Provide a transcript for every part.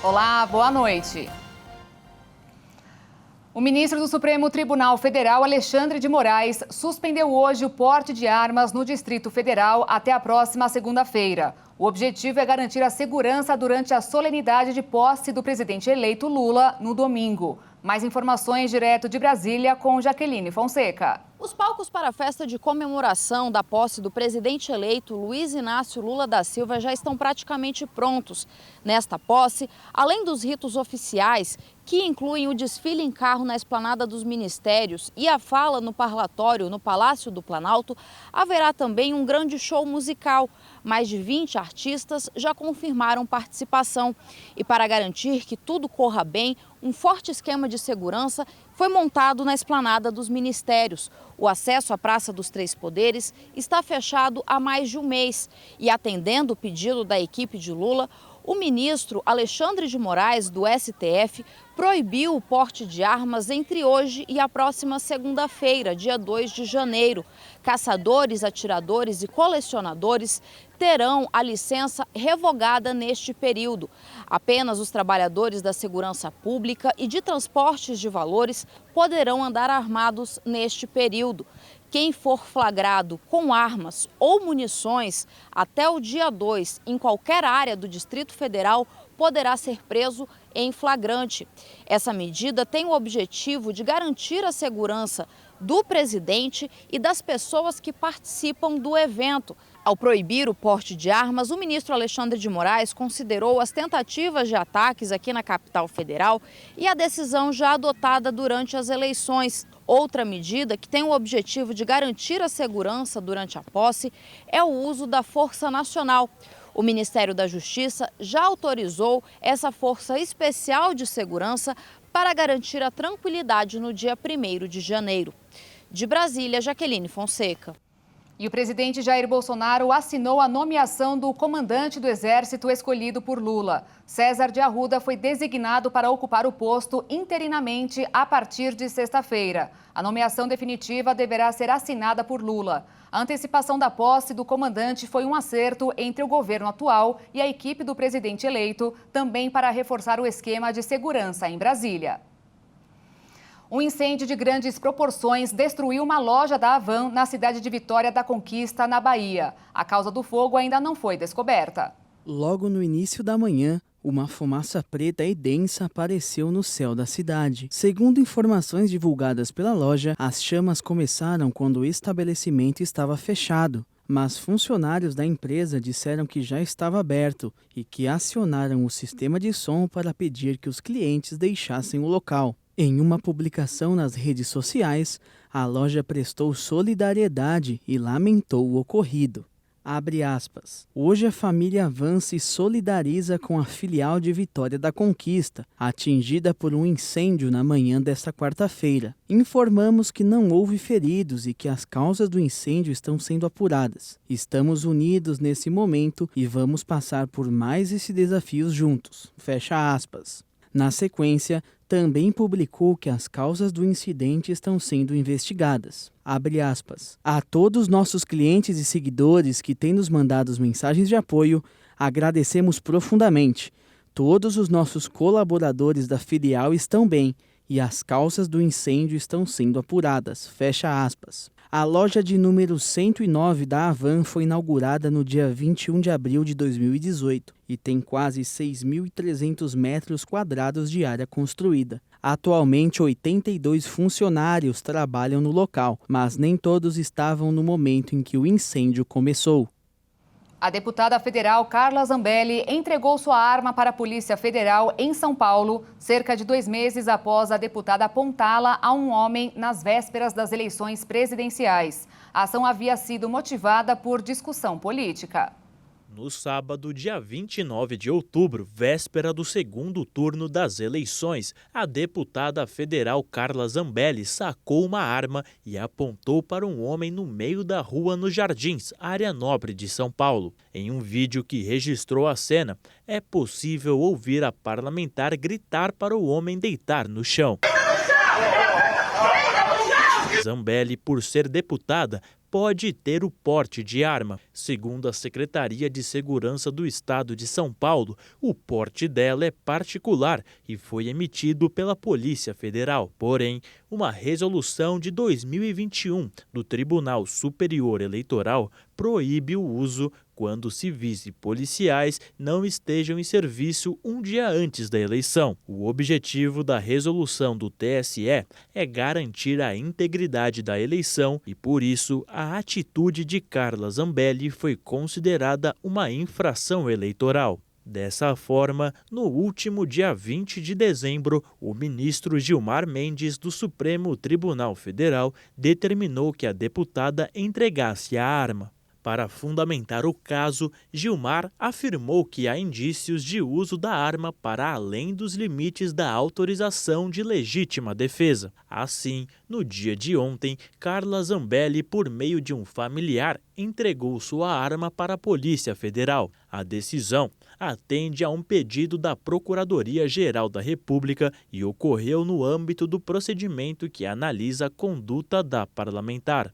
Olá, boa noite. O ministro do Supremo Tribunal Federal, Alexandre de Moraes, suspendeu hoje o porte de armas no Distrito Federal até a próxima segunda-feira. O objetivo é garantir a segurança durante a solenidade de posse do presidente eleito Lula no domingo. Mais informações direto de Brasília com Jaqueline Fonseca. Os palcos para a festa de comemoração da posse do presidente eleito Luiz Inácio Lula da Silva já estão praticamente prontos. Nesta posse, além dos ritos oficiais, que incluem o desfile em carro na esplanada dos ministérios e a fala no parlatório no Palácio do Planalto, haverá também um grande show musical. Mais de 20 artistas já confirmaram participação. E para garantir que tudo corra bem, um forte esquema de segurança foi montado na esplanada dos ministérios. O acesso à Praça dos Três Poderes está fechado há mais de um mês. E atendendo o pedido da equipe de Lula, o ministro Alexandre de Moraes, do STF, proibiu o porte de armas entre hoje e a próxima segunda-feira, dia 2 de janeiro. Caçadores, atiradores e colecionadores terão a licença revogada neste período. Apenas os trabalhadores da segurança pública e de transportes de valores poderão andar armados neste período. Quem for flagrado com armas ou munições até o dia 2 em qualquer área do Distrito Federal poderá ser preso em flagrante. Essa medida tem o objetivo de garantir a segurança do presidente e das pessoas que participam do evento. Ao proibir o porte de armas, o ministro Alexandre de Moraes considerou as tentativas de ataques aqui na capital federal e a decisão já adotada durante as eleições. Outra medida que tem o objetivo de garantir a segurança durante a posse é o uso da Força Nacional. O Ministério da Justiça já autorizou essa Força Especial de Segurança para garantir a tranquilidade no dia 1º de janeiro. De Brasília, Jaqueline Fonseca. E o presidente Jair Bolsonaro assinou a nomeação do comandante do Exército escolhido por Lula. César de Arruda foi designado para ocupar o posto interinamente a partir de sexta-feira. A nomeação definitiva deverá ser assinada por Lula. A antecipação da posse do comandante foi um acerto entre o governo atual e a equipe do presidente eleito, também para reforçar o esquema de segurança em Brasília. Um incêndio de grandes proporções destruiu uma loja da Havan na cidade de Vitória da Conquista, na Bahia. A causa do fogo ainda não foi descoberta. Logo no início da manhã, uma fumaça preta e densa apareceu no céu da cidade. Segundo informações divulgadas pela loja, as chamas começaram quando o estabelecimento estava fechado. Mas funcionários da empresa disseram que já estava aberto e que acionaram o sistema de som para pedir que os clientes deixassem o local. Em uma publicação nas redes sociais, a loja prestou solidariedade e lamentou o ocorrido. Abre aspas. Hoje a família Havan se solidariza com a filial de Vitória da Conquista, atingida por um incêndio na manhã desta quarta-feira. Informamos que não houve feridos e que as causas do incêndio estão sendo apuradas. Estamos unidos nesse momento e vamos passar por mais esses desafios juntos. Fecha aspas. Na sequência, também publicou que as causas do incidente estão sendo investigadas. Abre aspas. A todos nossos clientes e seguidores que têm nos mandado mensagens de apoio, agradecemos profundamente. Todos os nossos colaboradores da filial estão bem e as causas do incêndio estão sendo apuradas. Fecha aspas. A loja de número 109 da Havan foi inaugurada no dia 21 de abril de 2018 e tem quase 6.300 metros quadrados de área construída. Atualmente, 82 funcionários trabalham no local, mas nem todos estavam no momento em que o incêndio começou. A deputada federal Carla Zambelli entregou sua arma para a Polícia Federal em São Paulo, cerca de 2 meses após a deputada apontá-la a um homem nas vésperas das eleições presidenciais. A ação havia sido motivada por discussão política. No sábado, dia 29 de outubro, véspera do segundo turno das eleições, a deputada federal Carla Zambelli sacou uma arma e apontou para um homem no meio da rua nos Jardins, área nobre de São Paulo. Em um vídeo que registrou a cena, é possível ouvir a parlamentar gritar para o homem deitar no chão. Zambelli, por ser deputada, pode ter o porte de arma. Segundo a Secretaria de Segurança do Estado de São Paulo, o porte dela é particular e foi emitido pela Polícia Federal. Porém, uma resolução de 2021 do Tribunal Superior Eleitoral proíbe o uso quando civis e policiais não estejam em serviço um dia antes da eleição. O objetivo da resolução do TSE é garantir a integridade da eleição e, por isso, a atitude de Carla Zambelli foi considerada uma infração eleitoral. Dessa forma, no último dia 20 de dezembro, o ministro Gilmar Mendes, do Supremo Tribunal Federal, determinou que a deputada entregasse a arma. Para fundamentar o caso, Gilmar afirmou que há indícios de uso da arma para além dos limites da autorização de legítima defesa. Assim, no dia de ontem, Carla Zambelli, por meio de um familiar, entregou sua arma para a Polícia Federal. A decisão atende a um pedido da Procuradoria-Geral da República e ocorreu no âmbito do procedimento que analisa a conduta da parlamentar.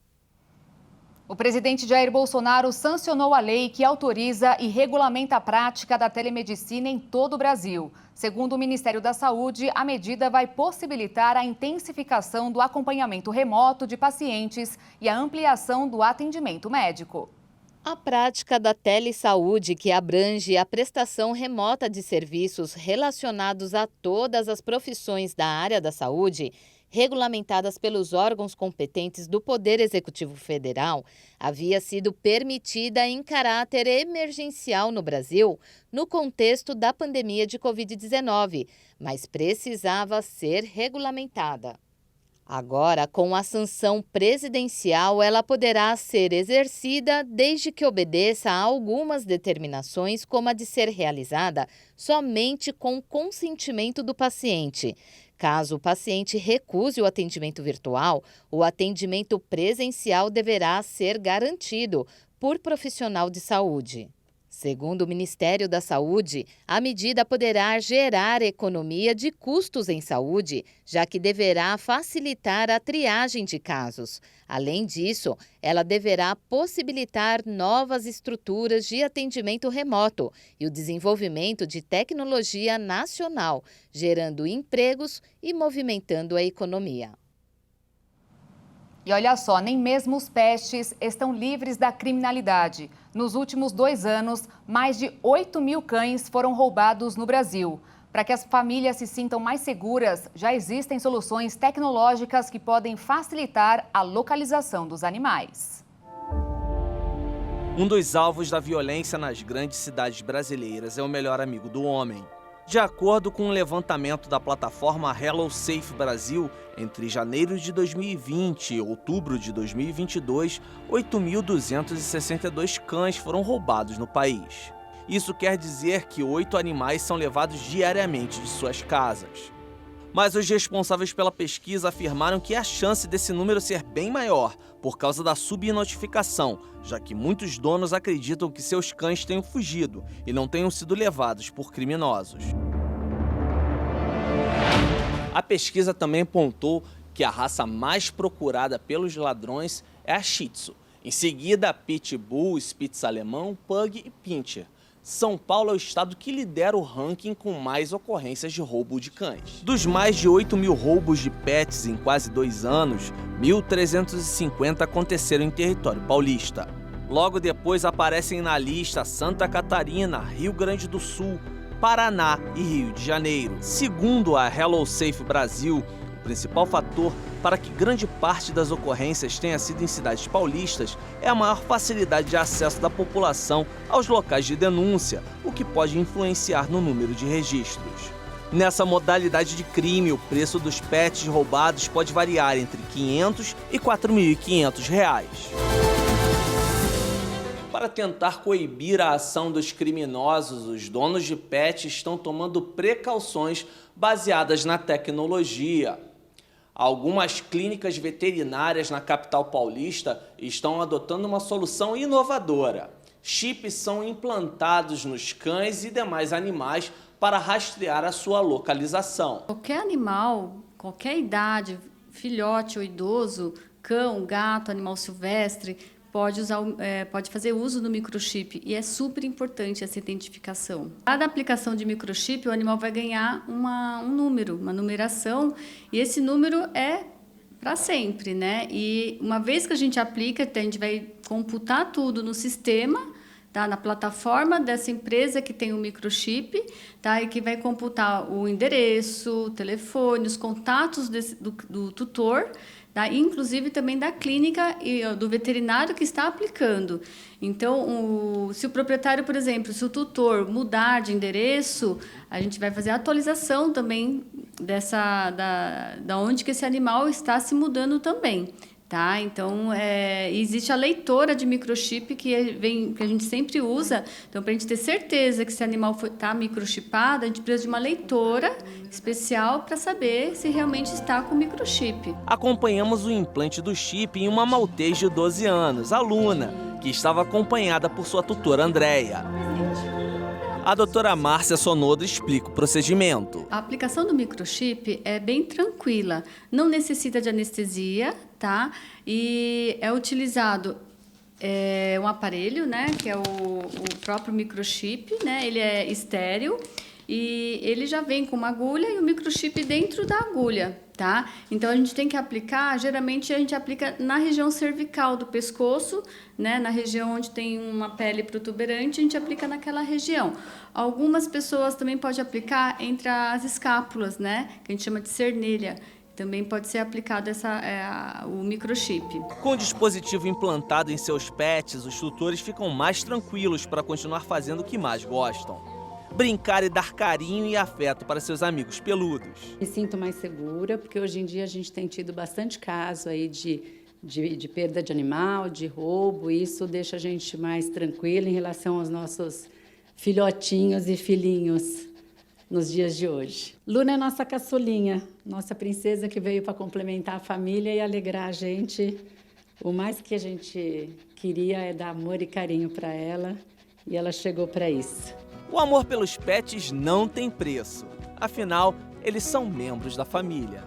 O presidente Jair Bolsonaro sancionou a lei que autoriza e regulamenta a prática da telemedicina em todo o Brasil. Segundo o Ministério da Saúde, a medida vai possibilitar a intensificação do acompanhamento remoto de pacientes e a ampliação do atendimento médico. A prática da telesaúde, que abrange a prestação remota de serviços relacionados a todas as profissões da área da saúde, regulamentadas pelos órgãos competentes do Poder Executivo Federal, havia sido permitida em caráter emergencial no Brasil, no contexto da pandemia de Covid-19, mas precisava ser regulamentada. Agora, com a sanção presidencial, ela poderá ser exercida desde que obedeça a algumas determinações, como a de ser realizada somente com consentimento do paciente. Caso o paciente recuse o atendimento virtual, o atendimento presencial deverá ser garantido por profissional de saúde. Segundo o Ministério da Saúde, a medida poderá gerar economia de custos em saúde, já que deverá facilitar a triagem de casos. Além disso, ela deverá possibilitar novas estruturas de atendimento remoto e o desenvolvimento de tecnologia nacional, gerando empregos e movimentando a economia. E olha só, nem mesmo os pestes estão livres da criminalidade. Nos últimos 2 anos, mais de 8 mil cães foram roubados no Brasil. Para que as famílias se sintam mais seguras, já existem soluções tecnológicas que podem facilitar a localização dos animais. Um dos alvos da violência nas grandes cidades brasileiras é o melhor amigo do homem. De acordo com um levantamento da plataforma Hello Safe Brasil, entre janeiro de 2020 e outubro de 2022, 8.262 cães foram roubados no país. Isso quer dizer que 8 animais são levados diariamente de suas casas. Mas os responsáveis pela pesquisa afirmaram que a chance desse número ser bem maior por causa da subnotificação, já que muitos donos acreditam que seus cães tenham fugido e não tenham sido levados por criminosos. A pesquisa também apontou que a raça mais procurada pelos ladrões é a Shih Tzu. Em seguida, a Pitbull, Spitz alemão, Pug e Pinscher. São Paulo é o estado que lidera o ranking com mais ocorrências de roubo de cães. Dos mais de 8 mil roubos de pets em quase 2 anos, 1.350 aconteceram em território paulista. Logo depois aparecem na lista Santa Catarina, Rio Grande do Sul, Paraná e Rio de Janeiro. Segundo a Hello Safe Brasil, o principal fator para que grande parte das ocorrências tenha sido em cidades paulistas é a maior facilidade de acesso da população aos locais de denúncia, o que pode influenciar no número de registros. Nessa modalidade de crime, o preço dos pets roubados pode variar entre R$ 500 e R$ 4.500. Para tentar coibir a ação dos criminosos, os donos de pets estão tomando precauções baseadas na tecnologia. Algumas clínicas veterinárias na capital paulista estão adotando uma solução inovadora. Chips são implantados nos cães e demais animais para rastrear a sua localização. Qualquer animal, qualquer idade, filhote ou idoso, cão, gato, animal silvestre, pode fazer uso do microchip e é super importante essa identificação. Cada aplicação de microchip, o animal vai ganhar um número, uma numeração, e esse número é para sempre, né? E uma vez que a gente aplica, a gente vai computar tudo no sistema, tá? Na plataforma dessa empresa que tem o microchip, tá? E que vai computar o endereço, o telefone, os contatos do tutor, tá? Inclusive também da clínica e do veterinário que está aplicando. Então, se o proprietário, por exemplo, se o tutor mudar de endereço, a gente vai fazer a atualização também da onde que esse animal está se mudando também. Tá? Então, existe a leitora de microchip que a gente sempre usa. Então, para a gente ter certeza que esse animal está microchipado, a gente precisa de uma leitora especial para saber se realmente está com microchip. Acompanhamos o implante do chip em uma maltês de 12 anos, a Luna, que estava acompanhada por sua tutora Andréia. A doutora Márcia Sonoda explica o procedimento. A aplicação do microchip é bem tranquila, não necessita de anestesia, tá? E é utilizado um aparelho, né? Que é o próprio microchip, né? Ele é estéril e ele já vem com uma agulha e o microchip dentro da agulha, tá? Então a gente tem que aplicar, geralmente a gente aplica na região cervical do pescoço, né? Na região onde tem uma pele protuberante, a gente aplica naquela região. Algumas pessoas também podem aplicar entre as escápulas, né? Que a gente chama de cernilha. Também pode ser aplicado o microchip. Com o dispositivo implantado em seus pets, os tutores ficam mais tranquilos para continuar fazendo o que mais gostam: brincar e dar carinho e afeto para seus amigos peludos. Me sinto mais segura, porque hoje em dia a gente tem tido bastante caso aí de perda de animal, de roubo, e isso deixa a gente mais tranquila em relação aos nossos filhotinhos e filhinhos nos dias de hoje. Luna é nossa caçulinha, nossa princesa que veio para complementar a família e alegrar a gente. O mais que a gente queria é dar amor e carinho para ela, e ela chegou para isso. O amor pelos pets não tem preço. Afinal, eles são membros da família.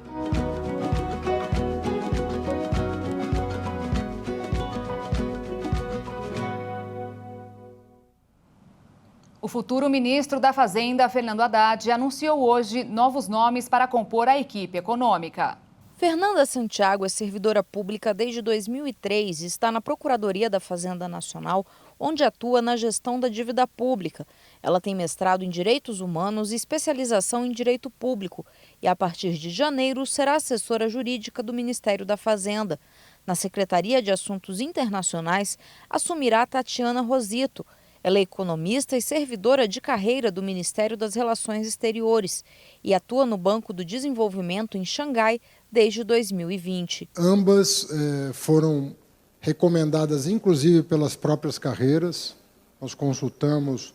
O futuro ministro da Fazenda, Fernando Haddad, anunciou hoje novos nomes para compor a equipe econômica. Fernanda Santiago é servidora pública desde 2003 e está na Procuradoria da Fazenda Nacional, onde atua na gestão da dívida pública. Ela tem mestrado em Direitos Humanos e especialização em Direito Público e, a partir de janeiro, será assessora jurídica do Ministério da Fazenda. Na Secretaria de Assuntos Internacionais, assumirá Tatiana Rosito. Ela é economista e servidora de carreira do Ministério das Relações Exteriores e atua no Banco do Desenvolvimento em Xangai desde 2020. Ambas foram recomendadas, inclusive, pelas próprias carreiras. Nós consultamos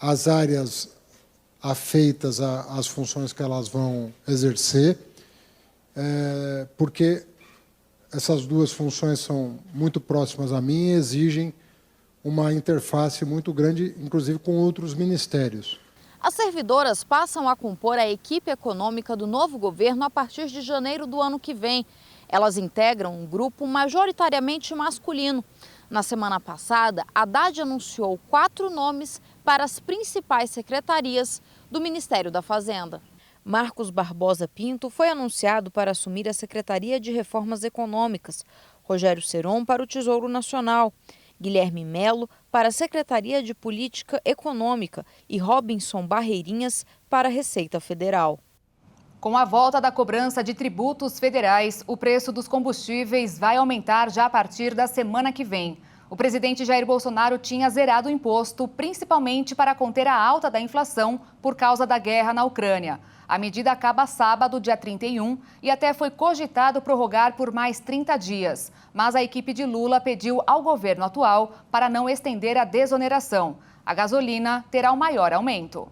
as áreas afeitas às funções que elas vão exercer, porque essas duas funções são muito próximas a mim e exigem uma interface muito grande, inclusive com outros ministérios. As servidoras passam a compor a equipe econômica do novo governo a partir de janeiro do ano que vem. Elas integram um grupo majoritariamente masculino. Na semana passada, Haddad anunciou 4 nomes para as principais secretarias do Ministério da Fazenda. Marcos Barbosa Pinto foi anunciado para assumir a Secretaria de Reformas Econômicas, Rogério Seron para o Tesouro Nacional, Guilherme Melo para a Secretaria de Política Econômica e Robinson Barreirinhas para a Receita Federal. Com a volta da cobrança de tributos federais, o preço dos combustíveis vai aumentar já a partir da semana que vem. O presidente Jair Bolsonaro tinha zerado o imposto, principalmente para conter a alta da inflação por causa da guerra na Ucrânia. A medida acaba sábado, dia 31, e até foi cogitado prorrogar por mais 30 dias. Mas a equipe de Lula pediu ao governo atual para não estender a desoneração. A gasolina terá o maior aumento.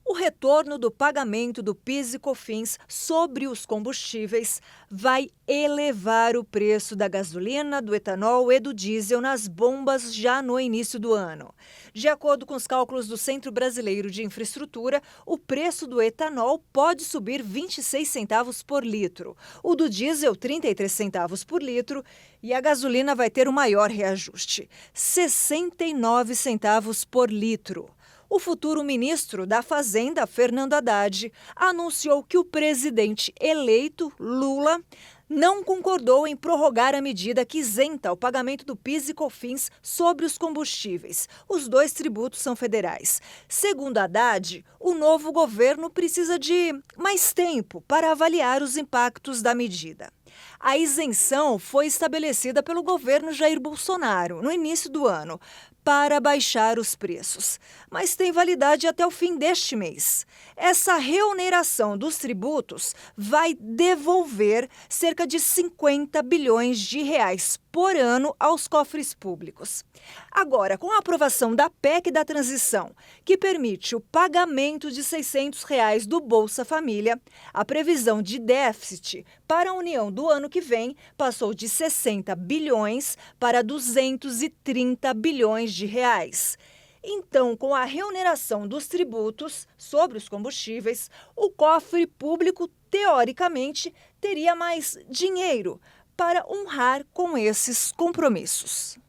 O retorno do pagamento do PIS e COFINS sobre os combustíveis vai elevar o preço da gasolina, do etanol e do diesel nas bombas já no início do ano. De acordo com os cálculos do Centro Brasileiro de Infraestrutura, o preço do etanol pode subir 26 centavos por litro, o do diesel 33 centavos por litro e a gasolina vai ter o maior reajuste, 69 centavos por litro. O futuro ministro da Fazenda, Fernando Haddad, anunciou que o presidente eleito, Lula, não concordou em prorrogar a medida que isenta o pagamento do PIS e COFINS sobre os combustíveis. Os dois tributos são federais. Segundo Haddad, o novo governo precisa de mais tempo para avaliar os impactos da medida. A isenção foi estabelecida pelo governo Jair Bolsonaro no início do ano para baixar os preços, mas tem validade até o fim deste mês. Essa reoneração dos tributos vai devolver cerca de 50 bilhões de reais por ano aos cofres públicos. Agora, com a aprovação da PEC da transição, que permite o pagamento de R$ 600 reais do Bolsa Família, a previsão de déficit para a União do ano que vem passou de 60 bilhões para 230 bilhões de reais. Então, com a reoneração dos tributos sobre os combustíveis, o cofre público, teoricamente, teria mais dinheiro para honrar com esses compromissos.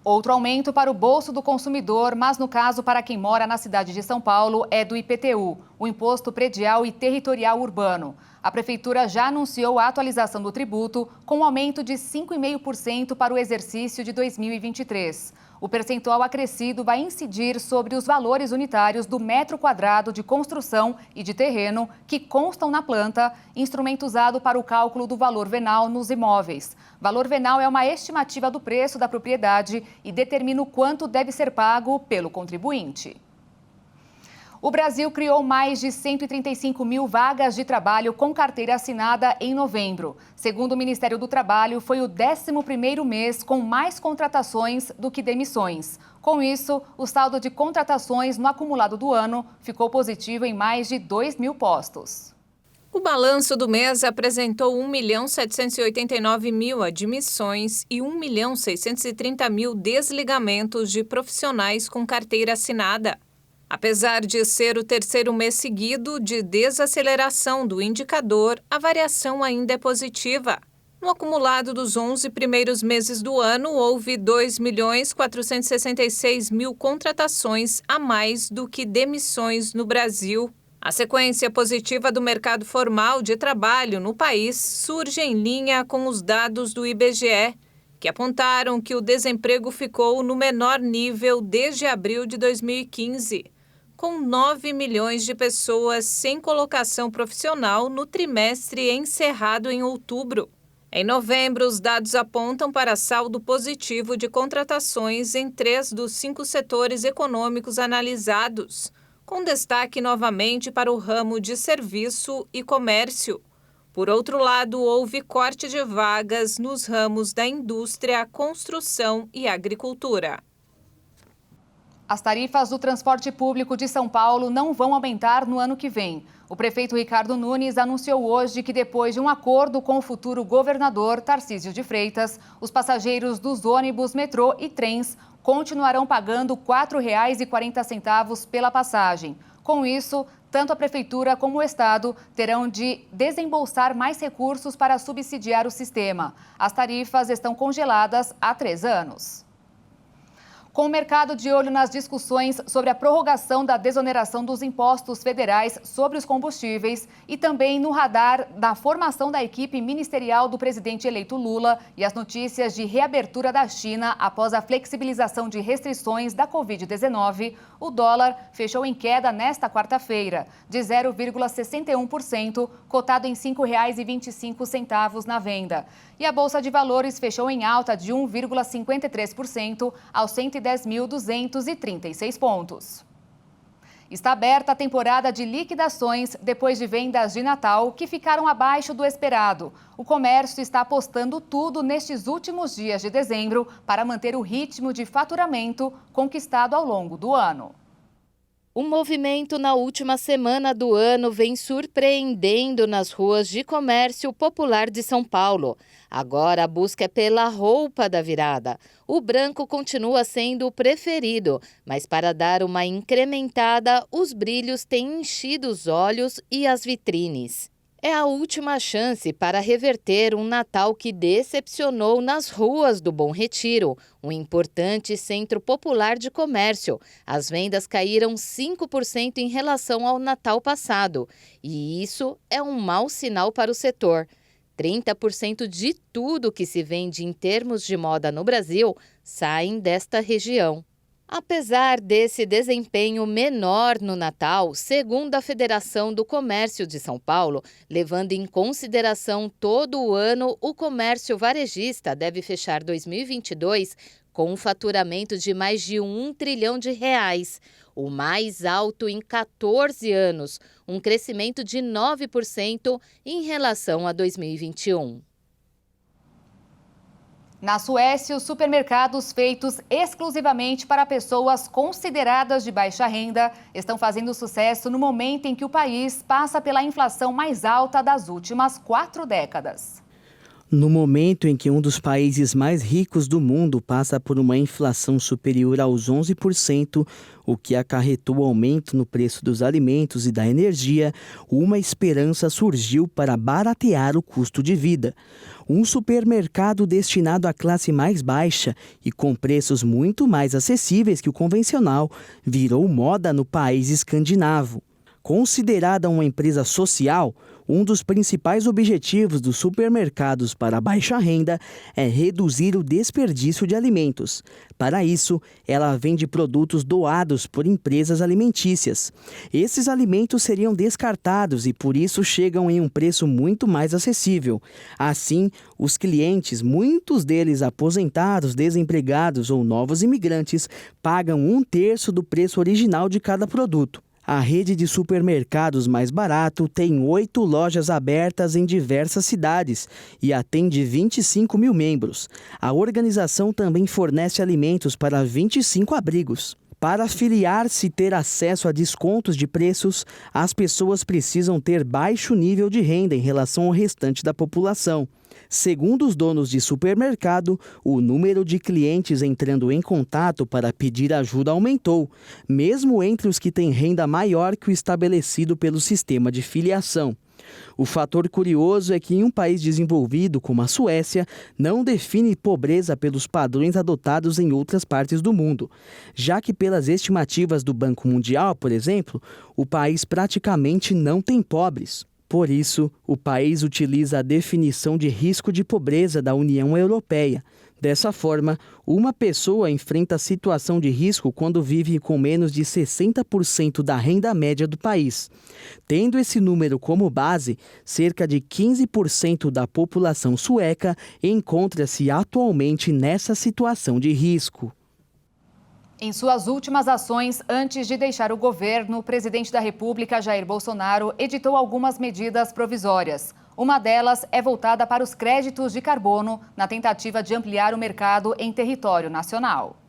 Outro aumento para o bolso do consumidor, mas no caso para quem mora na cidade de São Paulo, é do IPTU, o Imposto Predial e Territorial Urbano. A Prefeitura já anunciou a atualização do tributo com um aumento de 5,5% para o exercício de 2023. O percentual acrescido vai incidir sobre os valores unitários do metro quadrado de construção e de terreno que constam na planta, instrumento usado para o cálculo do valor venal nos imóveis. Valor venal é uma estimativa do preço da propriedade e determina o quanto deve ser pago pelo contribuinte. O Brasil criou mais de 135 mil vagas de trabalho com carteira assinada em novembro. Segundo o Ministério do Trabalho, foi o 11º mês com mais contratações do que demissões. Com isso, o saldo de contratações no acumulado do ano ficou positivo em mais de 2 mil postos. O balanço do mês apresentou 1.789.000 admissões e 1.630.000 desligamentos de profissionais com carteira assinada. Apesar de ser o terceiro mês seguido de desaceleração do indicador, a variação ainda é positiva. No acumulado dos 11 primeiros meses do ano, houve 2.466.000 contratações a mais do que demissões no Brasil. A sequência positiva do mercado formal de trabalho no país surge em linha com os dados do IBGE, que apontaram que o desemprego ficou no menor nível desde abril de 2015. Com 9 milhões de pessoas sem colocação profissional no trimestre encerrado em outubro. Em novembro, os dados apontam para saldo positivo de contratações em 3 dos 5 setores econômicos analisados, com destaque novamente para o ramo de serviço e comércio. Por outro lado, houve corte de vagas nos ramos da indústria, construção e agricultura. As tarifas do transporte público de São Paulo não vão aumentar no ano que vem. O prefeito Ricardo Nunes anunciou hoje que, depois de um acordo com o futuro governador Tarcísio de Freitas, os passageiros dos ônibus, metrô e trens continuarão pagando R$ 4,40 pela passagem. Com isso, tanto a prefeitura como o estado terão de desembolsar mais recursos para subsidiar o sistema. As tarifas estão congeladas há 3 anos. Com o mercado de olho nas discussões sobre a prorrogação da desoneração dos impostos federais sobre os combustíveis e também no radar da formação da equipe ministerial do presidente eleito Lula e as notícias de reabertura da China após a flexibilização de restrições da Covid-19, o dólar fechou em queda nesta quarta-feira, de 0,61%, cotado em R$ 5,25 na venda. E a Bolsa de Valores fechou em alta de 1,53% aos 110.236 pontos. Está aberta a temporada de liquidações depois de vendas de Natal que ficaram abaixo do esperado. O comércio está apostando tudo nestes últimos dias de dezembro para manter o ritmo de faturamento conquistado ao longo do ano. O movimento na última semana do ano vem surpreendendo nas ruas de comércio popular de São Paulo. Agora a busca é pela roupa da virada. O branco continua sendo o preferido, mas para dar uma incrementada, os brilhos têm enchido os olhos e as vitrines. É a última chance para reverter um Natal que decepcionou nas ruas do Bom Retiro, um importante centro popular de comércio. As vendas caíram 5% em relação ao Natal passado, e isso é um mau sinal para o setor. 30% de tudo que se vende em termos de moda no Brasil saem desta região. Apesar desse desempenho menor no Natal, segundo a Federação do Comércio de São Paulo, levando em consideração todo o ano, o comércio varejista deve fechar 2022 com um faturamento de mais de R$1 trilhão, o mais alto em 14 anos, um crescimento de 9% em relação a 2021. Na Suécia, os supermercados feitos exclusivamente para pessoas consideradas de baixa renda estão fazendo sucesso no momento em que o país passa pela inflação mais alta das últimas 4 décadas. No momento em que um dos países mais ricos do mundo passa por uma inflação superior aos 11%, o que acarretou aumento no preço dos alimentos e da energia, uma esperança surgiu para baratear o custo de vida. Um supermercado destinado à classe mais baixa e com preços muito mais acessíveis que o convencional virou moda no país escandinavo. Considerada uma empresa social, um dos principais objetivos dos supermercados para baixa renda é reduzir o desperdício de alimentos. Para isso, ela vende produtos doados por empresas alimentícias. Esses alimentos seriam descartados e, por isso, chegam em um preço muito mais acessível. Assim, os clientes, muitos deles aposentados, desempregados ou novos imigrantes, pagam 1/3 do preço original de cada produto. A rede de supermercados mais barato tem 8 lojas abertas em diversas cidades e atende 25 mil membros. A organização também fornece alimentos para 25 abrigos. Para afiliar-se e ter acesso a descontos de preços, as pessoas precisam ter baixo nível de renda em relação ao restante da população. Segundo os donos de supermercado, o número de clientes entrando em contato para pedir ajuda aumentou, mesmo entre os que têm renda maior que o estabelecido pelo sistema de filiação. O fator curioso é que em um país desenvolvido como a Suécia, não define pobreza pelos padrões adotados em outras partes do mundo, já que pelas estimativas do Banco Mundial, por exemplo, o país praticamente não tem pobres. Por isso, o país utiliza a definição de risco de pobreza da União Europeia. Dessa forma, uma pessoa enfrenta a situação de risco quando vive com menos de 60% da renda média do país. Tendo esse número como base, cerca de 15% da população sueca encontra-se atualmente nessa situação de risco. Em suas últimas ações, antes de deixar o governo, o presidente da República, Jair Bolsonaro, editou algumas medidas provisórias. Uma delas é voltada para os créditos de carbono, na tentativa de ampliar o mercado em território nacional.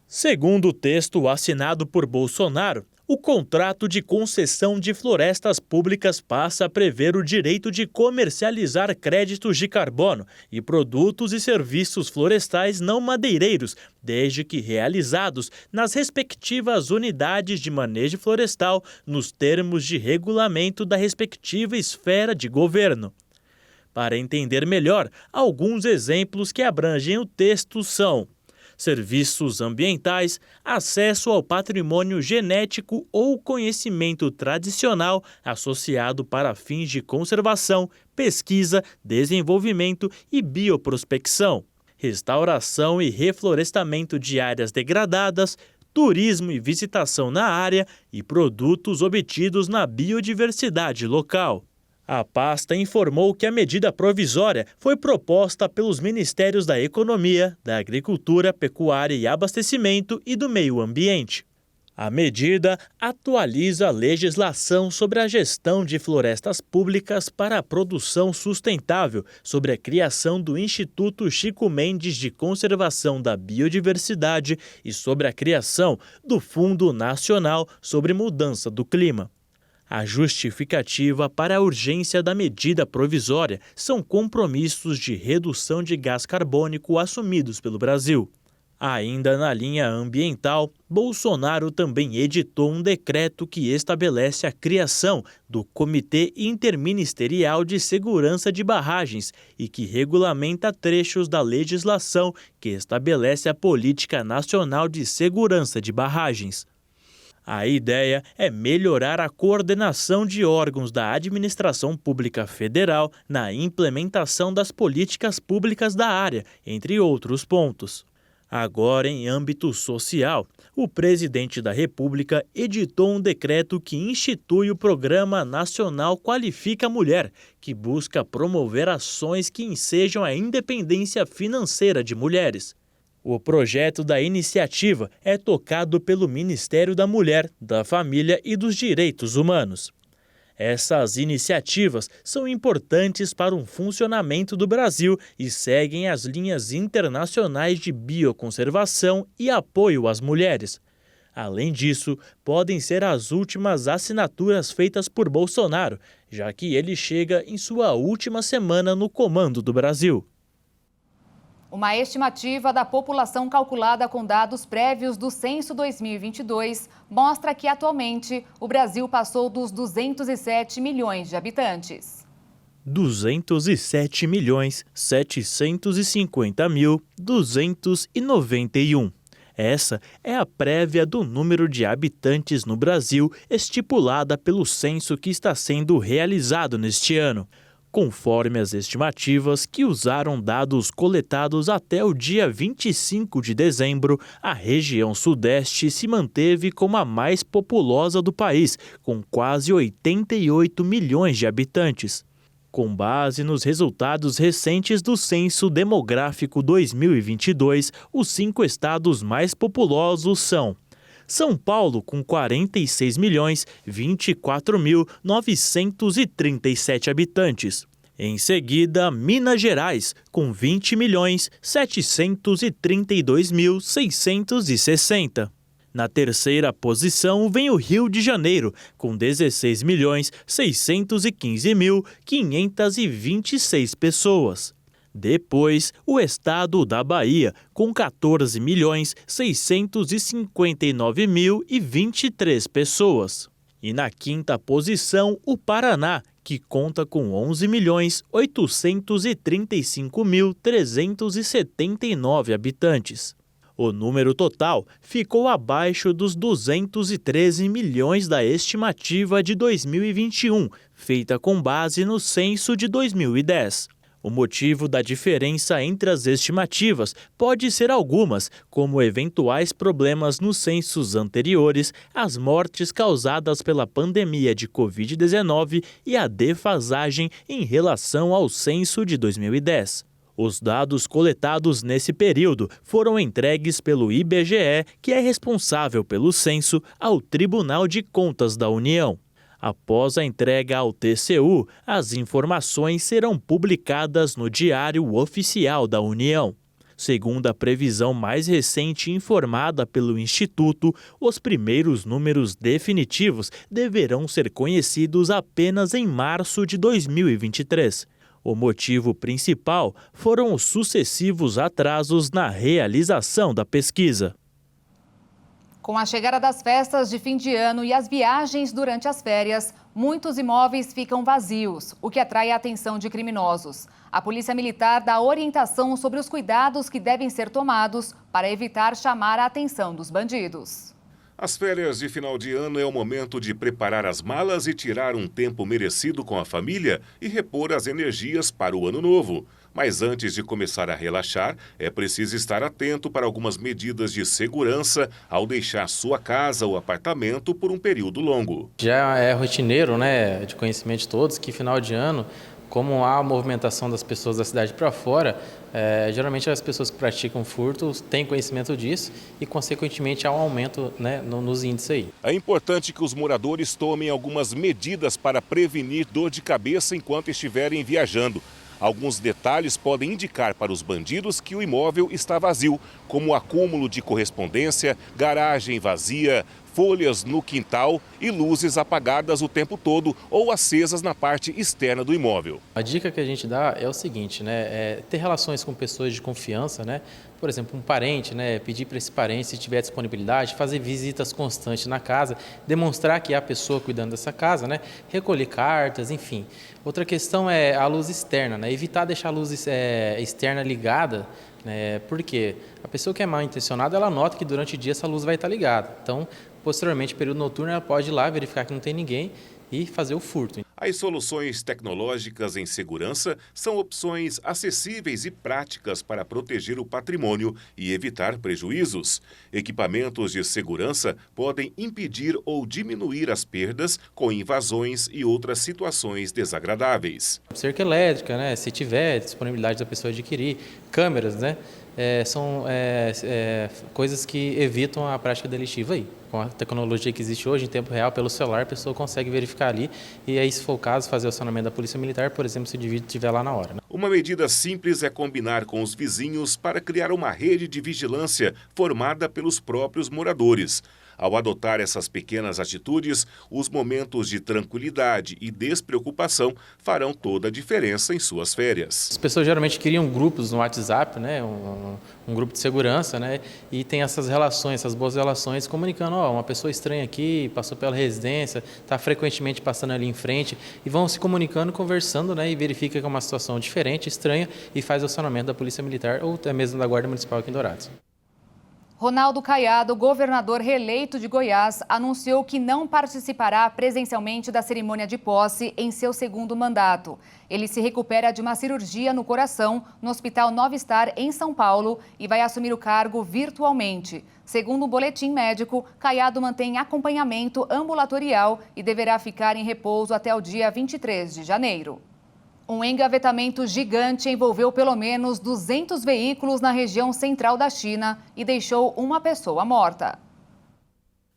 Segundo o texto assinado por Bolsonaro, o contrato de concessão de florestas públicas passa a prever o direito de comercializar créditos de carbono e produtos e serviços florestais não madeireiros, desde que realizados nas respectivas unidades de manejo florestal, nos termos de regulamento da respectiva esfera de governo. Para entender melhor, alguns exemplos que abrangem o texto são: serviços ambientais, acesso ao patrimônio genético ou conhecimento tradicional associado para fins de conservação, pesquisa, desenvolvimento e bioprospecção, restauração e reflorestamento de áreas degradadas, turismo e visitação na área e produtos obtidos na biodiversidade local. A pasta informou que a medida provisória foi proposta pelos Ministérios da Economia, da Agricultura, Pecuária e Abastecimento e do Meio Ambiente. A medida atualiza a legislação sobre a gestão de florestas públicas para a produção sustentável, sobre a criação do Instituto Chico Mendes de Conservação da Biodiversidade e sobre a criação do Fundo Nacional sobre Mudança do Clima. A justificativa para a urgência da medida provisória são compromissos de redução de gás carbônico assumidos pelo Brasil. Ainda na linha ambiental, Bolsonaro também editou um decreto que estabelece a criação do Comitê Interministerial de Segurança de Barragens e que regulamenta trechos da legislação que estabelece a Política Nacional de Segurança de Barragens. A ideia é melhorar a coordenação de órgãos da administração pública federal na implementação das políticas públicas da área, entre outros pontos. Agora, em âmbito social, o presidente da República editou um decreto que institui o Programa Nacional Qualifica Mulher, que busca promover ações que ensejam a independência financeira de mulheres. O projeto da iniciativa é tocado pelo Ministério da Mulher, da Família e dos Direitos Humanos. Essas iniciativas são importantes para o funcionamento do Brasil e seguem as linhas internacionais de bioconservação e apoio às mulheres. Além disso, podem ser as últimas assinaturas feitas por Bolsonaro, já que ele chega em sua última semana no comando do Brasil. Uma estimativa da população calculada com dados prévios do Censo 2022 mostra que, atualmente, o Brasil passou dos 207 milhões de habitantes. 207.750.291. Essa é a prévia do número de habitantes no Brasil estipulada pelo censo que está sendo realizado neste ano. Conforme as estimativas que usaram dados coletados até o dia 25 de dezembro, a região sudeste se manteve como a mais populosa do país, com quase 88 milhões de habitantes. Com base nos resultados recentes do Censo Demográfico 2022, os 5 estados mais populosos são São Paulo, com 46.024.937 habitantes. Em seguida, Minas Gerais, com 20.732.660. Na terceira posição vem o Rio de Janeiro, com 16.615.526 pessoas. Depois, o estado da Bahia, com 14.659.023 pessoas. E na quinta posição, o Paraná, que conta com 11.835.379 habitantes. O número total ficou abaixo dos 213 milhões da estimativa de 2021, feita com base no censo de 2010. O motivo da diferença entre as estimativas pode ser algumas, como eventuais problemas nos censos anteriores, as mortes causadas pela pandemia de Covid-19 e a defasagem em relação ao censo de 2010. Os dados coletados nesse período foram entregues pelo IBGE, que é responsável pelo censo, ao Tribunal de Contas da União. Após a entrega ao TCU, as informações serão publicadas no Diário Oficial da União. Segundo a previsão mais recente informada pelo Instituto, os primeiros números definitivos deverão ser conhecidos apenas em março de 2023. O motivo principal foram os sucessivos atrasos na realização da pesquisa. Com a chegada das festas de fim de ano e as viagens durante as férias, muitos imóveis ficam vazios, o que atrai a atenção de criminosos. A Polícia Militar dá orientação sobre os cuidados que devem ser tomados para evitar chamar a atenção dos bandidos. As férias de final de ano é o momento de preparar as malas e tirar um tempo merecido com a família e repor as energias para o ano novo. Mas antes de começar a relaxar, é preciso estar atento para algumas medidas de segurança ao deixar sua casa ou apartamento por um período longo. Já é rotineiro, né, de conhecimento de todos, que final de ano Como há a movimentação das pessoas da cidade para fora, geralmente as pessoas que praticam furto têm conhecimento disso e, consequentemente, há um aumento, né, nos índices aí. É importante que os moradores tomem algumas medidas para prevenir dor de cabeça enquanto estiverem viajando. Alguns detalhes podem indicar para os bandidos que o imóvel está vazio, como o acúmulo de correspondência, garagem vazia, folhas no quintal e luzes apagadas o tempo todo ou acesas na parte externa do imóvel. A dica que a gente dá é o seguinte, né, ter relações com pessoas de confiança, né? Por exemplo, um parente, né, pedir para esse parente, se tiver disponibilidade, fazer visitas constantes na casa, demonstrar que há pessoa cuidando dessa casa, né, recolher cartas, enfim. Outra questão é a luz externa, né, evitar deixar a luz externa ligada, né, porque a pessoa que é mal intencionada, ela nota que durante o dia essa luz vai estar ligada. Então, posteriormente, período noturno, ela pode ir lá verificar que não tem ninguém e fazer o furto. As soluções tecnológicas em segurança são opções acessíveis e práticas para proteger o patrimônio e evitar prejuízos. Equipamentos de segurança podem impedir ou diminuir as perdas com invasões e outras situações desagradáveis. Cerca elétrica, né, se tiver disponibilidade da pessoa adquirir, câmeras, né, são coisas que evitam a prática delictiva aí. Com a tecnologia que existe hoje, em tempo real, pelo celular, a pessoa consegue verificar ali e aí, se for o caso, fazer o acionamento da Polícia Militar, por exemplo, se o indivíduo estiver lá na hora. Né? Uma medida simples é combinar com os vizinhos para criar uma rede de vigilância formada pelos próprios moradores. Ao adotar essas pequenas atitudes, os momentos de tranquilidade e despreocupação farão toda a diferença em suas férias. As pessoas geralmente criam grupos no WhatsApp, né, um grupo de segurança, né, e tem essas relações, essas boas relações, comunicando, uma pessoa estranha aqui, passou pela residência, está frequentemente passando ali em frente, e vão se comunicando, conversando, né, e verifica que é uma situação diferente, estranha, e faz o acionamento da Polícia Militar ou até mesmo da Guarda Municipal aqui em Dourados. Ronaldo Caiado, governador reeleito de Goiás, anunciou que não participará presencialmente da cerimônia de posse em seu segundo mandato. Ele se recupera de uma cirurgia no coração no Hospital Nova Star, em São Paulo, e vai assumir o cargo virtualmente. Segundo o boletim médico, Caiado mantém acompanhamento ambulatorial e deverá ficar em repouso até o dia 23 de janeiro. Um engavetamento gigante envolveu pelo menos 200 veículos na região central da China e deixou uma pessoa morta.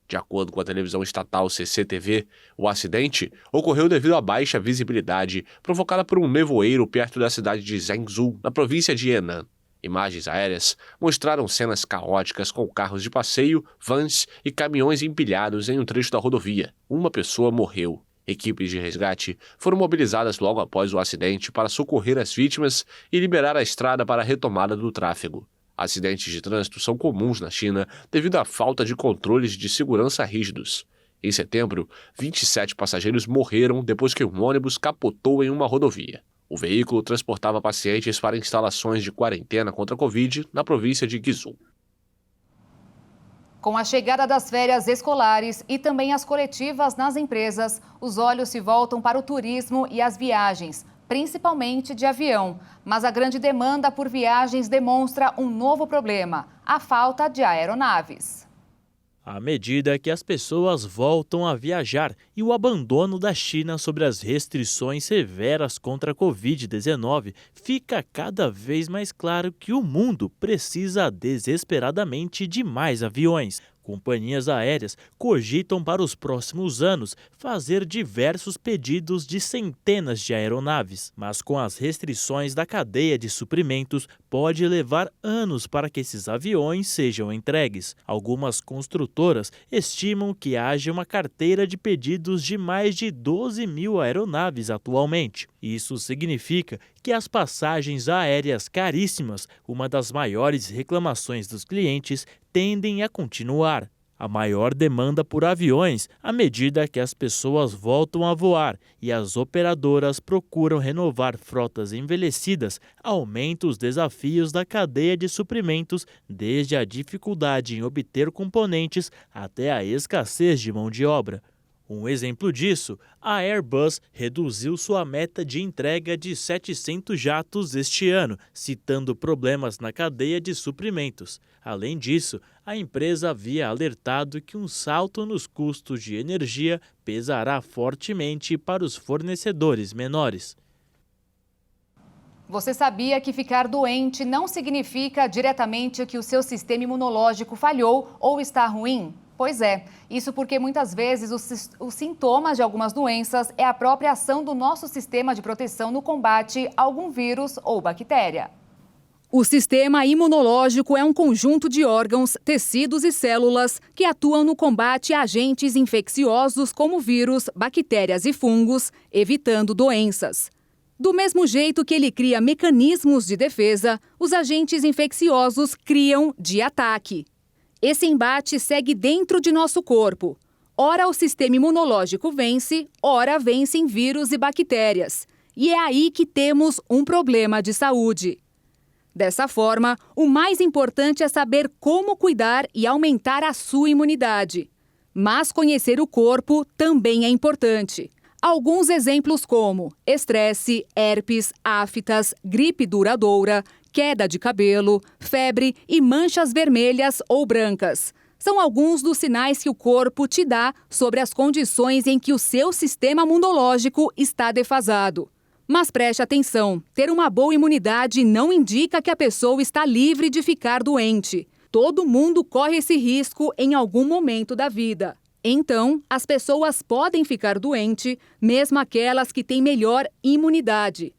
De acordo com a televisão estatal CCTV, o acidente ocorreu devido à baixa visibilidade provocada por um nevoeiro perto da cidade de Zhengzhou, na província de Henan. Imagens aéreas mostraram cenas caóticas com carros de passeio, vans e caminhões empilhados em um trecho da rodovia. Uma pessoa morreu. Equipes de resgate foram mobilizadas logo após o acidente para socorrer as vítimas e liberar a estrada para a retomada do tráfego. Acidentes de trânsito são comuns na China devido à falta de controles de segurança rígidos. Em setembro, 27 passageiros morreram depois que um ônibus capotou em uma rodovia. O veículo transportava pacientes para instalações de quarentena contra a Covid na província de Guizhou. Com a chegada das férias escolares e também as coletivas nas empresas, os olhos se voltam para o turismo e as viagens, principalmente de avião. Mas a grande demanda por viagens demonstra um novo problema: a falta de aeronaves. À medida que as pessoas voltam a viajar e o abandono da China sobre as restrições severas contra a Covid-19, fica cada vez mais claro que o mundo precisa desesperadamente de mais aviões. Companhias aéreas cogitam para os próximos anos fazer diversos pedidos de centenas de aeronaves, mas com as restrições da cadeia de suprimentos, pode levar anos para que esses aviões sejam entregues. Algumas construtoras estimam que haja uma carteira de pedidos de mais de 12 mil aeronaves atualmente. Isso significa que as passagens aéreas caríssimas, uma das maiores reclamações dos clientes, tendem a continuar. A maior demanda por aviões à medida que as pessoas voltam a voar e as operadoras procuram renovar frotas envelhecidas, aumenta os desafios da cadeia de suprimentos, desde a dificuldade em obter componentes até a escassez de mão de obra. Um exemplo disso, a Airbus reduziu sua meta de entrega de 700 jatos este ano, citando problemas na cadeia de suprimentos. Além disso, a empresa havia alertado que um salto nos custos de energia pesará fortemente para os fornecedores menores. Você sabia que ficar doente não significa diretamente que o seu sistema imunológico falhou ou está ruim? Pois é, isso porque muitas vezes os sintomas de algumas doenças é a própria ação do nosso sistema de proteção no combate a algum vírus ou bactéria. O sistema imunológico é um conjunto de órgãos, tecidos e células que atuam no combate a agentes infecciosos como vírus, bactérias e fungos, evitando doenças. Do mesmo jeito que ele cria mecanismos de defesa, os agentes infecciosos criam de ataque. Esse embate segue dentro de nosso corpo. Ora o sistema imunológico vence, ora vencem vírus e bactérias. E é aí que temos um problema de saúde. Dessa forma, o mais importante é saber como cuidar e aumentar a sua imunidade. Mas conhecer o corpo também é importante. Alguns exemplos como estresse, herpes, aftas, gripe duradoura, queda de cabelo, febre e manchas vermelhas ou brancas. São alguns dos sinais que o corpo te dá sobre as condições em que o seu sistema imunológico está defasado. Mas preste atenção, ter uma boa imunidade não indica que a pessoa está livre de ficar doente. Todo mundo corre esse risco em algum momento da vida. Então, as pessoas podem ficar doentes, mesmo aquelas que têm melhor imunidade.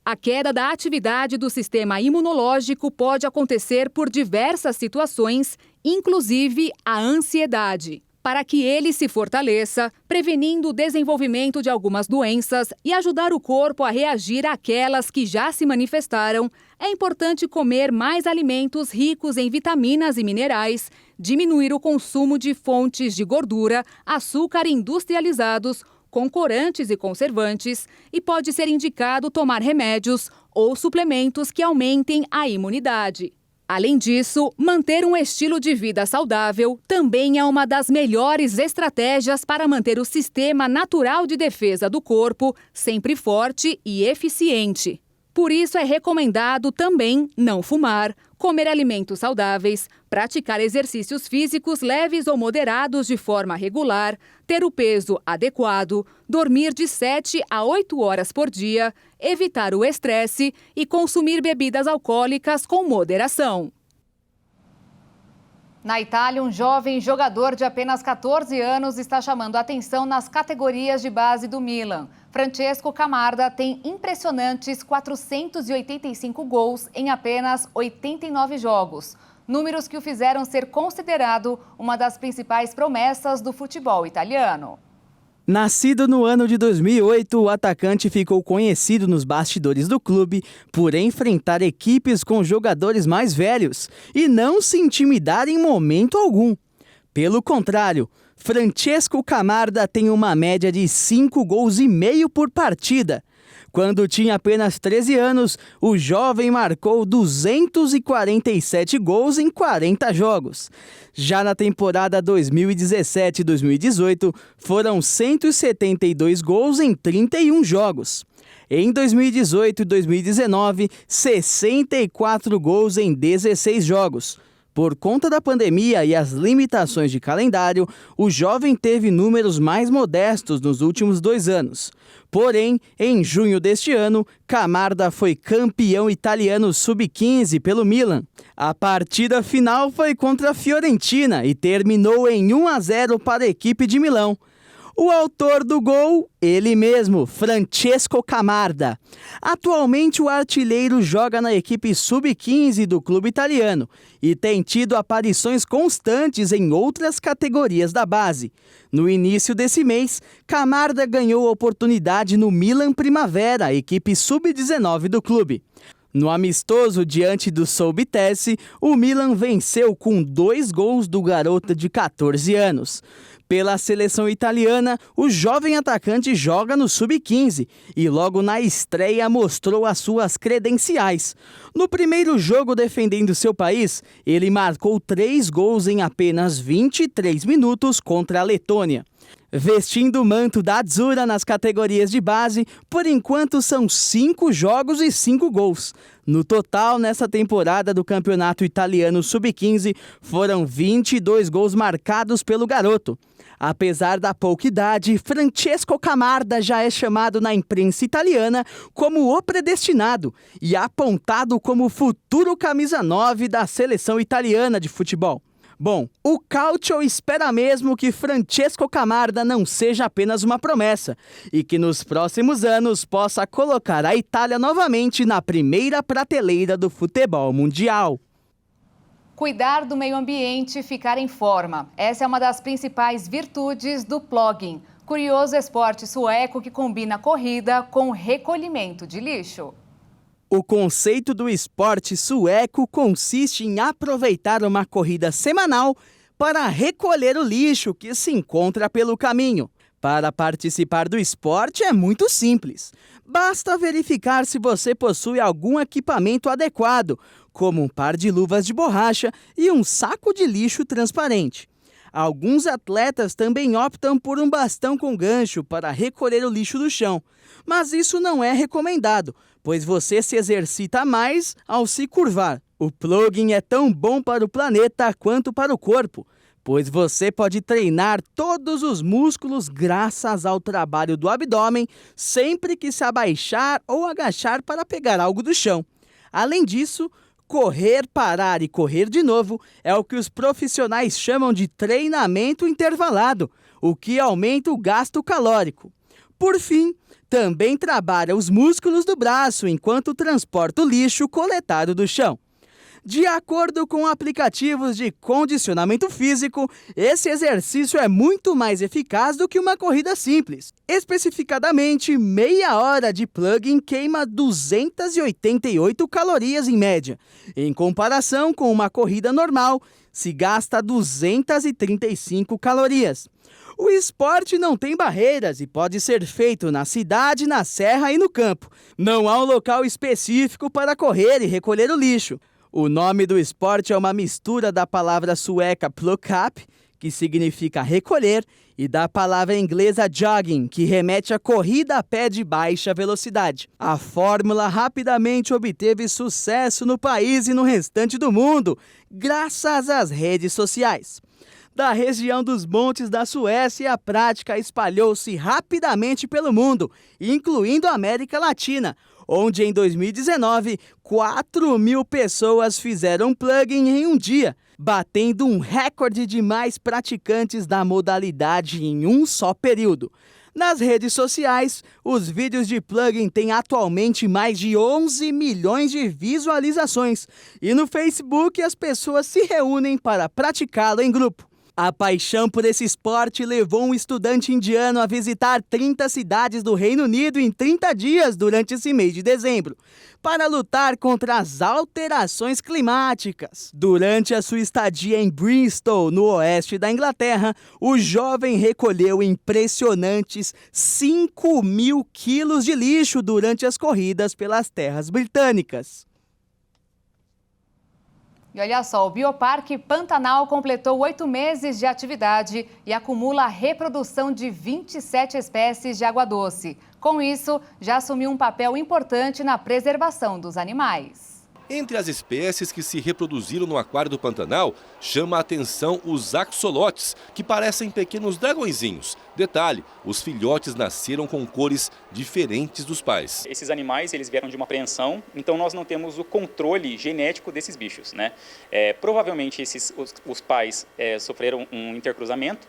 A queda da atividade do sistema imunológico pode acontecer por diversas situações, inclusive a ansiedade. Para que ele se fortaleça, prevenindo o desenvolvimento de algumas doenças e ajudar o corpo a reagir àquelas que já se manifestaram, é importante comer mais alimentos ricos em vitaminas e minerais, diminuir o consumo de fontes de gordura, açúcar industrializados, com corantes e conservantes, e pode ser indicado tomar remédios ou suplementos que aumentem a imunidade. Além disso, manter um estilo de vida saudável também é uma das melhores estratégias para manter o sistema natural de defesa do corpo sempre forte e eficiente. Por isso, é recomendado também não fumar, comer alimentos saudáveis, praticar exercícios físicos leves ou moderados de forma regular, ter o peso adequado, dormir de 7 a 8 horas por dia, evitar o estresse e consumir bebidas alcoólicas com moderação. Na Itália, um jovem jogador de apenas 14 anos está chamando a atenção nas categorias de base do Milan. Francesco Camarda tem impressionantes 485 gols em apenas 89 jogos. Números que o fizeram ser considerado uma das principais promessas do futebol italiano. Nascido no ano de 2008, o atacante ficou conhecido nos bastidores do clube por enfrentar equipes com jogadores mais velhos e não se intimidar em momento algum. Pelo contrário, Francesco Camarda tem uma média de 5,5 gols por partida. Quando tinha apenas 13 anos, o jovem marcou 247 gols em 40 jogos. Já na temporada 2017-2018, foram 172 gols em 31 jogos. Em 2018 e 2019, 64 gols em 16 jogos. Por conta da pandemia e as limitações de calendário, o jovem teve números mais modestos nos últimos 2 anos. Porém, em junho deste ano, Camarda foi campeão italiano sub-15 pelo Milan. A partida final foi contra a Fiorentina e terminou em 1-0 para a equipe de Milão. O autor do gol, ele mesmo, Francesco Camarda. Atualmente o artilheiro joga na equipe sub-15 do clube italiano e tem tido aparições constantes em outras categorias da base. No início desse mês, Camarda ganhou oportunidade no Milan Primavera, equipe sub-19 do clube. No amistoso diante do Soubitesse, o Milan venceu com 2 gols do garoto de 14 anos. Pela seleção italiana, o jovem atacante joga no sub-15 e logo na estreia mostrou as suas credenciais. No primeiro jogo defendendo seu país, ele marcou 3 gols em apenas 23 minutos contra a Letônia. Vestindo o manto da Azzurra nas categorias de base, por enquanto são 5 jogos e 5 gols. No total, nessa temporada do Campeonato Italiano Sub-15, foram 22 gols marcados pelo garoto. Apesar da pouca idade, Francesco Camarda já é chamado na imprensa italiana como o predestinado e apontado como futuro camisa 9 da seleção italiana de futebol. Bom, o Calcio espera mesmo que Francesco Camarda não seja apenas uma promessa e que nos próximos anos possa colocar a Itália novamente na primeira prateleira do futebol mundial. Cuidar do meio ambiente e ficar em forma. Essa é uma das principais virtudes do plogging, curioso esporte sueco que combina corrida com recolhimento de lixo. O conceito do esporte sueco consiste em aproveitar uma corrida semanal para recolher o lixo que se encontra pelo caminho. Para participar do esporte é muito simples. Basta verificar se você possui algum equipamento adequado, como um par de luvas de borracha e um saco de lixo transparente. Alguns atletas também optam por um bastão com gancho para recolher o lixo do chão, mas isso não é recomendado, pois você se exercita mais ao se curvar. O plogging é tão bom para o planeta quanto para o corpo, pois você pode treinar todos os músculos graças ao trabalho do abdômen sempre que se abaixar ou agachar para pegar algo do chão. Além disso, correr, parar e correr de novo é o que os profissionais chamam de treinamento intervalado, o que aumenta o gasto calórico. Por fim, também trabalha os músculos do braço enquanto transporta o lixo coletado do chão. De acordo com aplicativos de condicionamento físico, esse exercício é muito mais eficaz do que uma corrida simples. Especificadamente, meia hora de plugging queima 288 calorias em média. Em comparação com uma corrida normal, se gasta 235 calorias. O esporte não tem barreiras e pode ser feito na cidade, na serra e no campo. Não há um local específico para correr e recolher o lixo. O nome do esporte é uma mistura da palavra sueca plug up, que significa recolher, e da palavra inglesa jogging, que remete a corrida a pé de baixa velocidade. A fórmula rapidamente obteve sucesso no país e no restante do mundo, graças às redes sociais. Da região dos montes da Suécia, a prática espalhou-se rapidamente pelo mundo, incluindo a América Latina, onde em 2019, 4.000 pessoas fizeram plugging em um dia, batendo um recorde de mais praticantes da modalidade em um só período. Nas redes sociais, os vídeos de plugging têm atualmente mais de 11 milhões de visualizações e no Facebook as pessoas se reúnem para praticá-lo em grupo. A paixão por esse esporte levou um estudante indiano a visitar 30 cidades do Reino Unido em 30 dias durante esse mês de dezembro, para lutar contra as alterações climáticas. Durante a sua estadia em Bristol, no oeste da Inglaterra, o jovem recolheu impressionantes 5.000 quilos de lixo durante as corridas pelas terras britânicas. E olha só, o Bioparque Pantanal completou 8 meses de atividade e acumula a reprodução de 27 espécies de água-doce. Com isso, já assumiu um papel importante na preservação dos animais. Entre as espécies que se reproduziram no aquário do Pantanal, chama a atenção os axolotes, que parecem pequenos dragõezinhos. Detalhe, os filhotes nasceram com cores diferentes dos pais. Esses animais eles vieram de uma apreensão, então nós não temos o controle genético desses bichos, né? Provavelmente os pais sofreram um intercruzamento.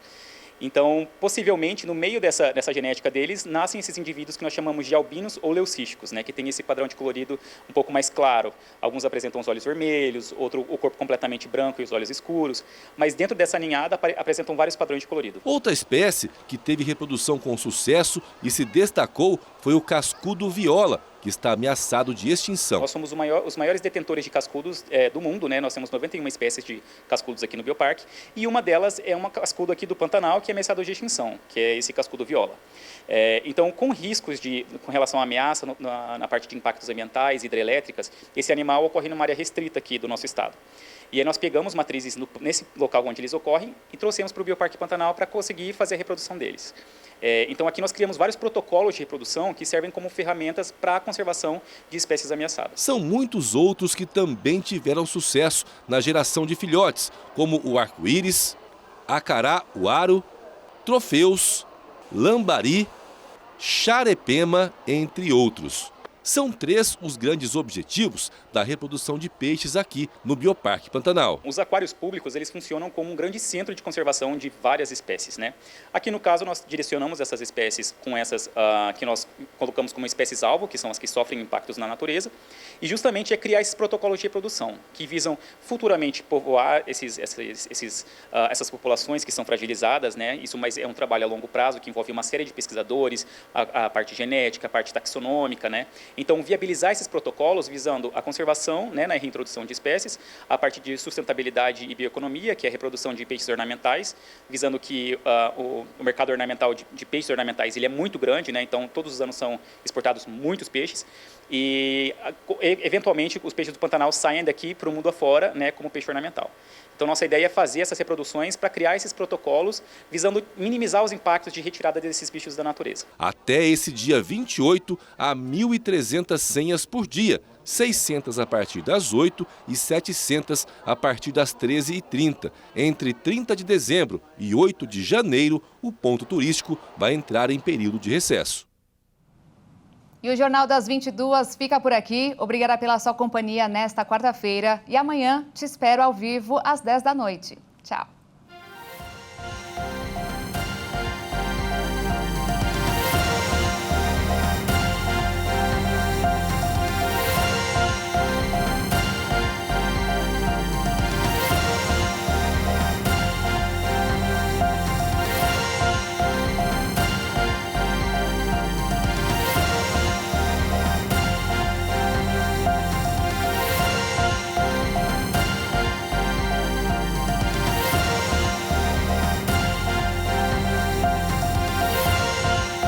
Então, possivelmente, no meio dessa genética deles, nascem esses indivíduos que nós chamamos de albinos ou leucísticos, né, que tem esse padrão de colorido um pouco mais claro. Alguns apresentam os olhos vermelhos, outro o corpo completamente branco e os olhos escuros, mas dentro dessa ninhada apresentam vários padrões de colorido. Outra espécie que teve reprodução com sucesso e se destacou foi o cascudo viola, que está ameaçado de extinção. Nós somos os maiores detentores de cascudos do mundo, né? Nós temos 91 espécies de cascudos aqui no Bioparque e uma delas é uma cascudo aqui do Pantanal que é ameaçado de extinção, que é esse cascudo viola. Então, com riscos com relação à ameaça na parte de impactos ambientais, hidrelétricas, esse animal ocorre numa área restrita aqui do nosso estado. E aí nós pegamos matrizes nesse local onde eles ocorrem e trouxemos para o Bioparque Pantanal para conseguir fazer a reprodução deles. Então aqui nós criamos vários protocolos de reprodução que servem como ferramentas para a conservação de espécies ameaçadas. São muitos outros que também tiveram sucesso na geração de filhotes, como o arco-íris, a cará, o aro troféus, lambari, xarepema, entre outros. São 3 os grandes objetivos da reprodução de peixes aqui no Bioparque Pantanal. Os aquários públicos, eles funcionam como um grande centro de conservação de várias espécies, né? Aqui no caso nós direcionamos essas espécies com essas que nós colocamos como espécies-alvo, que são as que sofrem impactos na natureza, e justamente é criar esses protocolos de reprodução, que visam futuramente povoar essas populações que são fragilizadas, né? Isso mas é um trabalho a longo prazo, que envolve uma série de pesquisadores, a parte genética, a parte taxonômica, né? Então, viabilizar esses protocolos visando a conservação, né, na reintrodução de espécies, a parte de sustentabilidade e bioeconomia, que é a reprodução de peixes ornamentais, visando que o mercado ornamental de peixes ornamentais ele é muito grande, né, então todos os anos são exportados muitos peixes e, eventualmente, os peixes do Pantanal saem daqui para o mundo afora, né, como peixe ornamental. Então, nossa ideia é fazer essas reproduções para criar esses protocolos, visando minimizar os impactos de retirada desses bichos da natureza. Até esse dia 28, há 1.300 senhas por dia, 600 a partir das 8 e 700 a partir das 13h30. Entre 30 de dezembro e 8 de janeiro, o ponto turístico vai entrar em período de recesso. E o Jornal das 22 fica por aqui. Obrigada pela sua companhia nesta quarta-feira. E amanhã te espero ao vivo às 10 da noite. Tchau.